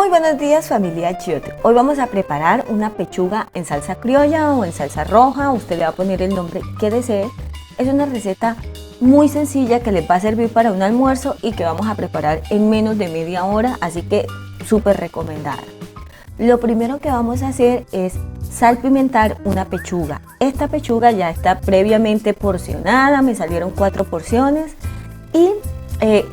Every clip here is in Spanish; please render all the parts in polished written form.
Muy buenos días, familia Chiote. Hoy vamos a preparar una pechuga en salsa criolla o en salsa roja. Usted le va a poner el nombre que desee. Es una receta muy sencilla que les va a servir para un almuerzo y que vamos a preparar en menos de media hora, así que súper recomendada. Lo primero que vamos a hacer es salpimentar una pechuga. Esta pechuga ya está previamente porcionada, me salieron 4 porciones y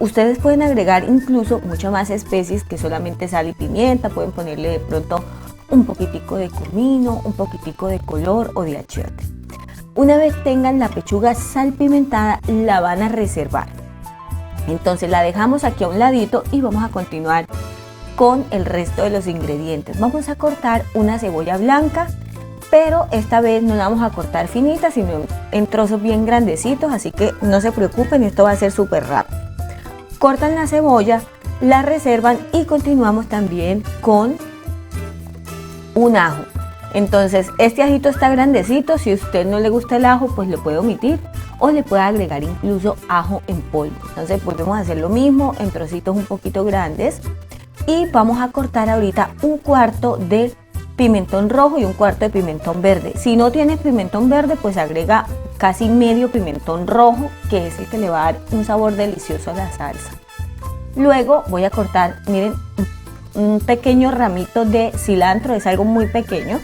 ustedes pueden agregar incluso mucho más especies que solamente sal y pimienta. Pueden ponerle de pronto un poquitico de comino, un poquitico de color o de achiote. Una vez tengan la pechuga salpimentada, la van a reservar. Entonces la dejamos aquí a un ladito y vamos a continuar con el resto de los ingredientes. Vamos a cortar una cebolla blanca, pero esta vez no la vamos a cortar finita, sino en trozos bien grandecitos, así que no se preocupen, esto va a ser súper rápido. Cortan la cebolla, la reservan y continuamos también con un ajo. Entonces este ajito está grandecito, si a usted no le gusta el ajo pues lo puede omitir o le puede agregar incluso ajo en polvo. Entonces volvemos a hacer lo mismo en trocitos un poquito grandes y vamos a cortar ahorita un cuarto de pimentón rojo y un cuarto de pimentón verde. Si no tienes pimentón verde pues agrega casi medio pimentón rojo, que es el que le va a dar un sabor delicioso a la salsa. Luego voy a cortar, miren, un pequeño ramito de cilantro, es algo muy pequeño.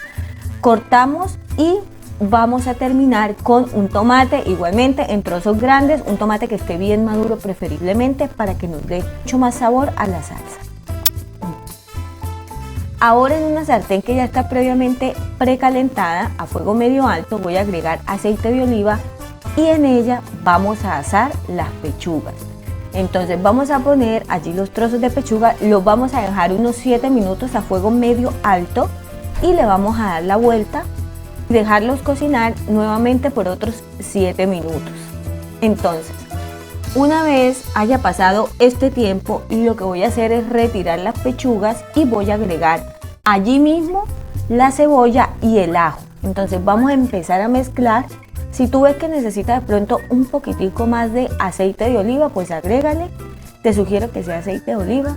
Cortamos y vamos a terminar con un tomate, igualmente en trozos grandes, un tomate que esté bien maduro preferiblemente para que nos dé mucho más sabor a la salsa. Ahora en una sartén que ya está previamente precalentada a fuego medio alto voy a agregar aceite de oliva y en ella vamos a asar las pechugas. Entonces vamos a poner allí los trozos de pechuga, los vamos a dejar unos 7 minutos a fuego medio alto y le vamos a dar la vuelta y dejarlos cocinar nuevamente por otros 7 minutos. Entonces, una vez haya pasado este tiempo, lo que voy a hacer es retirar las pechugas y voy a agregar allí mismo la cebolla y el ajo. Entonces vamos a empezar a mezclar. Si tú ves que necesita de pronto un poquitico más de aceite de oliva, pues agrégale. Te sugiero que sea aceite de oliva.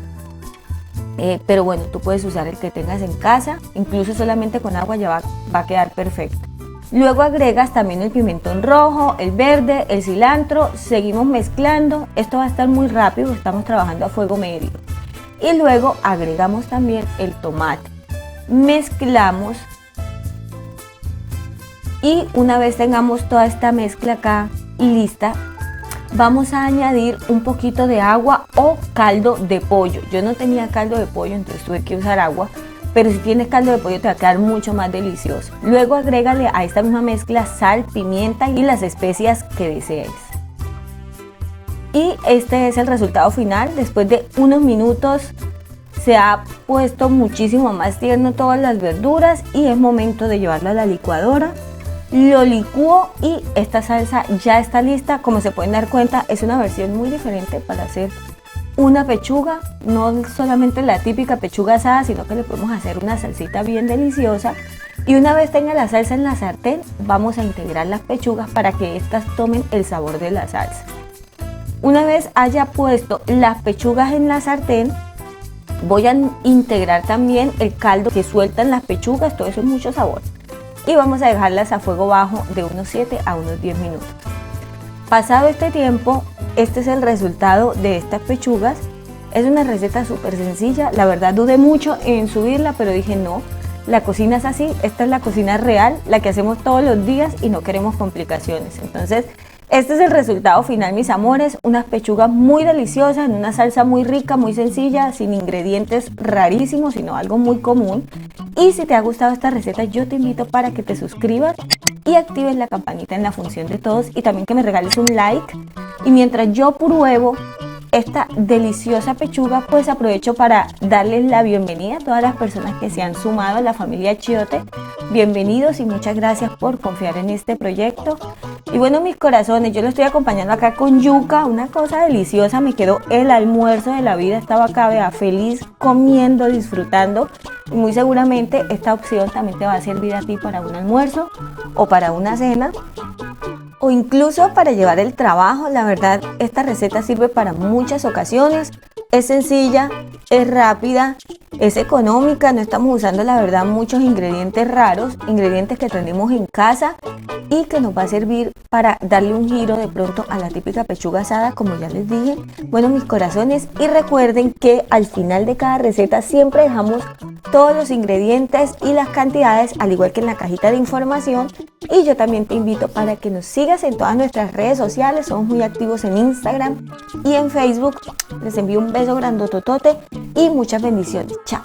Pero bueno, tú puedes usar el que tengas en casa. Incluso solamente con agua ya va a quedar perfecto. Luego agregas también el pimentón rojo, el verde, el cilantro. Seguimos mezclando. Esto va a estar muy rápido, estamos trabajando a fuego medio. Y luego agregamos también el tomate. Mezclamos. Y una vez tengamos toda esta mezcla acá lista, vamos a añadir un poquito de agua o caldo de pollo. Yo no tenía caldo de pollo, entonces tuve que usar agua, pero si tienes caldo de pollo te va a quedar mucho más delicioso. Luego agrégale a esta misma mezcla sal, pimienta y las especias que desees. Y este es el resultado final. Después de unos minutos se ha puesto muchísimo más tierno todas las verduras y es momento de llevarlo a la licuadora. Lo licúo y esta salsa ya está lista. Como se pueden dar cuenta, es una versión muy diferente para hacer una pechuga, no solamente la típica pechuga asada, sino que le podemos hacer una salsita bien deliciosa. Y una vez tenga la salsa en la sartén, vamos a integrar las pechugas para que estas tomen el sabor de la salsa. Una vez haya puesto las pechugas en la sartén, voy a integrar también el caldo que sueltan las pechugas, todo eso es mucho sabor. Y vamos a dejarlas a fuego bajo de unos 7 a unos 10 minutos. Pasado este tiempo, este es el resultado de estas pechugas. Es una receta súper sencilla, la verdad dudé mucho en subirla, pero dije no, la cocina es así, esta es la cocina real, la que hacemos todos los días y no queremos complicaciones. Entonces, este es el resultado final, mis amores, unas pechugas muy deliciosas en una salsa muy rica, muy sencilla, sin ingredientes rarísimos, sino algo muy común. Y si te ha gustado esta receta, yo te invito para que te suscribas y actives la campanita en la función de todos y también que me regales un like. Y mientras yo pruebo esta deliciosa pechuga, pues aprovecho para darles la bienvenida a todas las personas que se han sumado a la familia Chiote. Bienvenidos y muchas gracias por confiar en este proyecto. Y bueno, mis corazones, yo lo estoy acompañando acá con yuca, una cosa deliciosa. Me quedó el almuerzo de la vida, estaba acá, vea, feliz, comiendo, disfrutando. Y muy seguramente esta opción también te va a servir a ti para un almuerzo o para una cena, o incluso para llevar el trabajo. La verdad, esta receta sirve para muchas ocasiones. Es sencilla, es rápida Es económica, no estamos usando la verdad muchos ingredientes raros, ingredientes que tenemos en casa y que nos va a servir para darle un giro de pronto a la típica pechuga asada, como ya les dije. Bueno, mis corazones, y recuerden que al final de cada receta siempre dejamos todos los ingredientes y las cantidades, al igual que en la cajita de información. Y yo también te invito para que nos sigas en todas nuestras redes sociales. Somos muy activos en Instagram y en Facebook. Les envío un beso grandototote y muchas bendiciones. Chao.